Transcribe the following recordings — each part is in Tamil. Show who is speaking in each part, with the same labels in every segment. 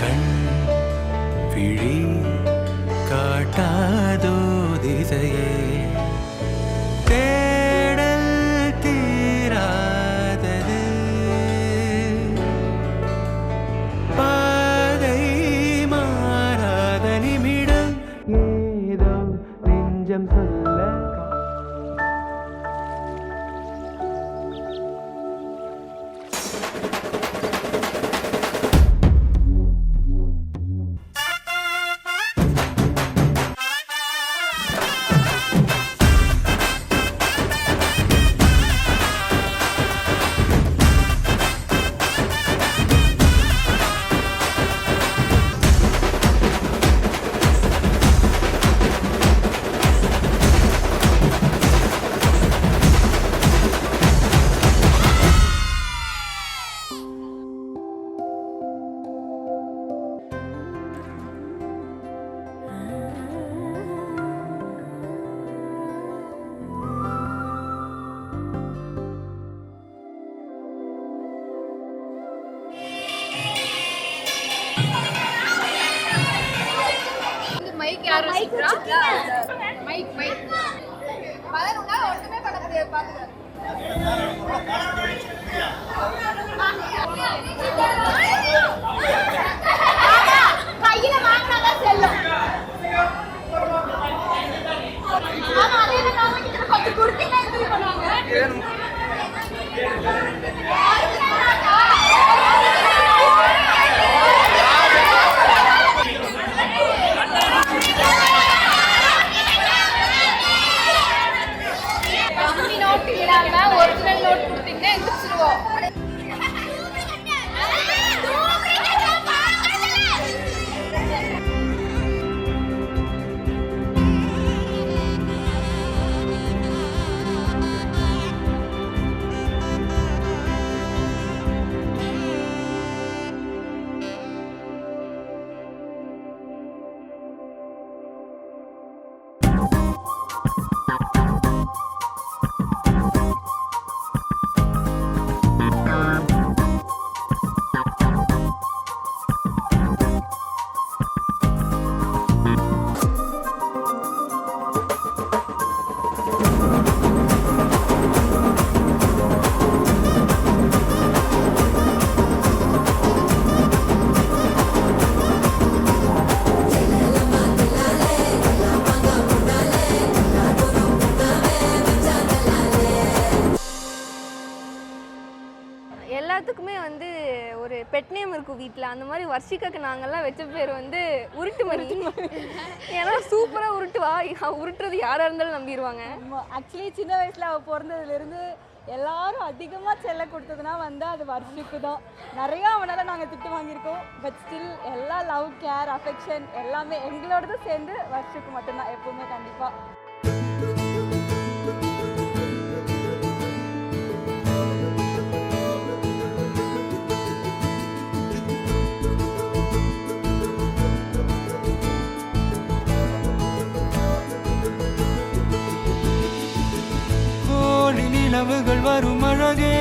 Speaker 1: கண் விழி காட்டாதோ திசையே தேடல் தீராதது பாதை மாறாத நிமிடம் ஏதோ நெஞ்சம் சொல்ல
Speaker 2: மைக் யாரோ சிக்ரா மைக் பலருனா ஒண்ணுமே பண்ண முடியாது பாத்துங்க கையில வாங்குனாதா செல்லும் ஆமா அதே நாம கிட்ட கொஞ்சம் குடுத்தீங்க இது பண்ணுவாங்க ஒரிஜினல் நோட் கொடுத்தீங்கன்னா எந்திரிச்சிருவோம்
Speaker 3: எல்லாத்துக்குமே வந்து ஒரு பெட் நேம் இருக்கும் வீட்டில். அந்த மாதிரி வர்ஷிகாக்கு நாங்கள்லாம் வச்ச பேர் வந்து உருட்டுமணி. ஏன்னா சூப்பராக உருட்டுவா, உருட்டுறது யாராக இருந்தாலும் நம்பிடுவாங்க.
Speaker 4: ஆக்சுவலி சின்ன வயசில் அவள் பிறந்ததுலேருந்து எல்லாரும் அதிகமாக செல்ல கொடுத்ததுனா வந்து அது வர்ஷிக்கு தான். நிறையா அவனால் நாங்கள் திட்டு வாங்கியிருக்கோம். பட் ஸ்டில் எல்லா லவ் கேர் அஃபெக்ஷன் எல்லாமே எங்களோடது சேர்ந்து வர்ஷிக்கு மட்டும்தான் எப்போவுமே கண்டிப்பாக.
Speaker 1: நிலவுகள் வரும் அழகே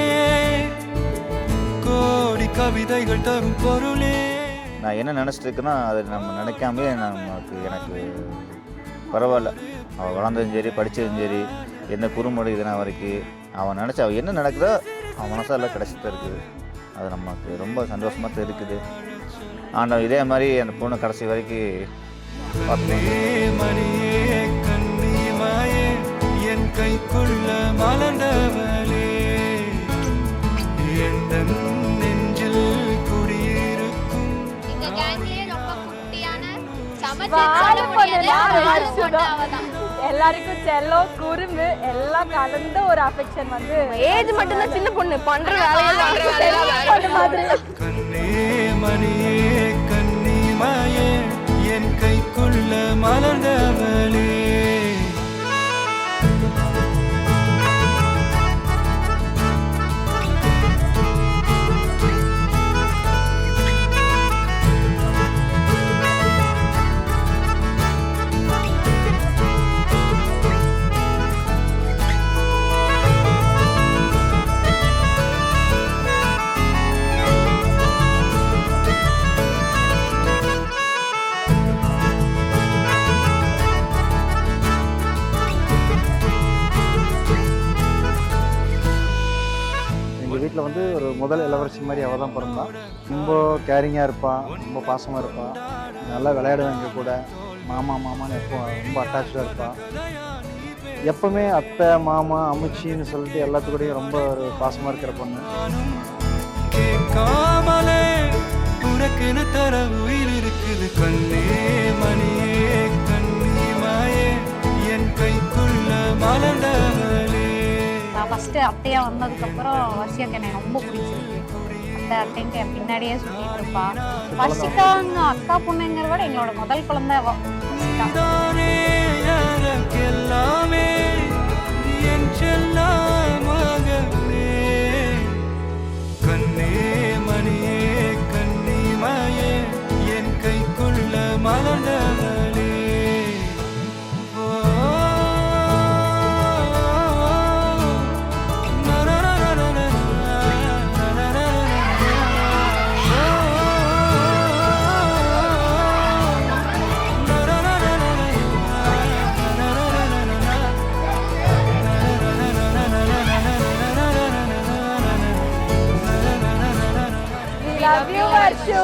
Speaker 1: கோடி கவிதைகள் தரும் பொருளே.
Speaker 5: நான் என்ன நினச்சிட்டு இருக்கேன்னா அதை நம்ம நினைக்காமே எனக்கு பரவாயில்ல. அவள் வளர்ந்ததும் சரி, படித்ததும் சரி, என்ன குறும்படி இதனால் வரைக்கும் அவன் நினச்சி அவள் என்ன நடக்குதோ அவன் மனசால கிடச்சிட்டு இருக்குது. அது நமக்கு ரொம்ப சந்தோஷமாக இருக்குது. ஆண்டவன் இதே மாதிரி அந்த பொண்ணு கடைசி வரைக்கும்
Speaker 1: என் கைக்குள்ள மலர்ந்தவளே என் நெஞ்சில் குடியிருக்கும்.
Speaker 2: எங்க கேங்லயே ரொம்ப குட்டியான
Speaker 4: எல்லாருக்கும் செல்லோ குறும்பு எல்லாம் கலந்த ஒரு அஃபெக்ஷன் வந்து
Speaker 3: ஏஜ் மட்டும்தான் சின்ன பொண்ணு, பண்ற வேலையெல்லாம்
Speaker 1: கண்ணே மணியே கண்ணிமாயே என் கைக்குள்ள மலர்ந்தவளே.
Speaker 6: வந்து ஒரு முதல் இளவரசி மாதிரி அவள் தான் பிறந்தான். ரொம்ப கேரிங்காக இருப்பாள், ரொம்ப பாசமாக இருப்பாள், நல்லா விளையாடுவேன் எங்கள் கூட. மாமா மாமான்னு எப்போ ரொம்ப அட்டாச்சாக இருப்பாள். எப்பவுமே அத்தை மாமா அம்மிச்சின்னு சொல்லிட்டு எல்லாத்துக்கூடையும் ரொம்ப ஒரு பாசமாக இருக்கிற பொண்ணு.
Speaker 1: கேட்காமலே உனக்கென தர உயிர் இருக்குது கண்ணே மணியே கண்ணிமாயே என் கைக்குள்ள மலர்ந்தவளே.
Speaker 7: நான் ஃபஸ்ட்டு அத்தையாக வந்ததுக்கப்புறம் வர்ஷிகாக்கு எனக்கு ரொம்ப பிடிச்சிருக்கு. அத்தைன்ட்டு என் பின்னாடியே சுற்றிட்டு இருப்பா. வர்ஷிகாங்க அக்கா பொண்ணுங்கிற விட எங்களோட முதல் குழந்தை வர்ஷிகா.
Speaker 1: தானே எனக்கெல்லாமே என் செல்ல மகனே கண்ணே மணியே கண்ணிமாயே என் கைக்குள்ள மலர்ந்தவளே. ஓ
Speaker 4: We love you, Varshu.